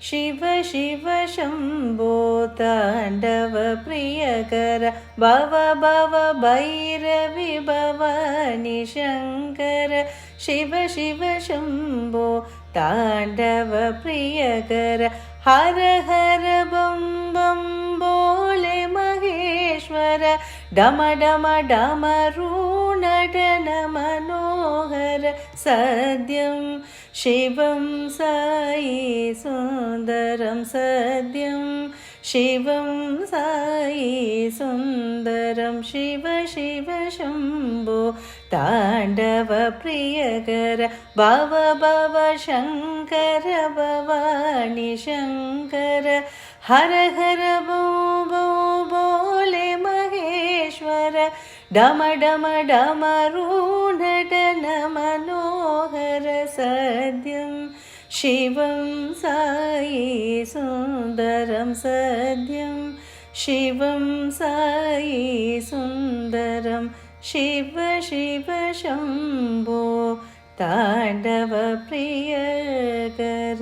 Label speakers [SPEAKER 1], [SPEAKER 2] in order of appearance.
[SPEAKER 1] शिव शिव शम्भो ताण्डव प्रियकर भव भव भैरवि भवानि शङ्कर शिव शिव शम्भो ताण्डव प्रियकर हर हर बं बं बोले महेश्वर डम डम डमरुनटन मनोहर सद्यं शिवं साई सुन्दरं सद्यं शिवं साई सुन्दरं शिव शिव शम्भो ताण्डव प्रियकर भव भव शङ्कर भवानि शङ्कर हर हर बो बो बोले महेश्वर डम डम डमरुनटन मनोहर सद्यं शिवं साई सुन्दरं सद्यं शिवं साई सुन्दरं शिव शिव शम्भो ताण्डव प्रियकर।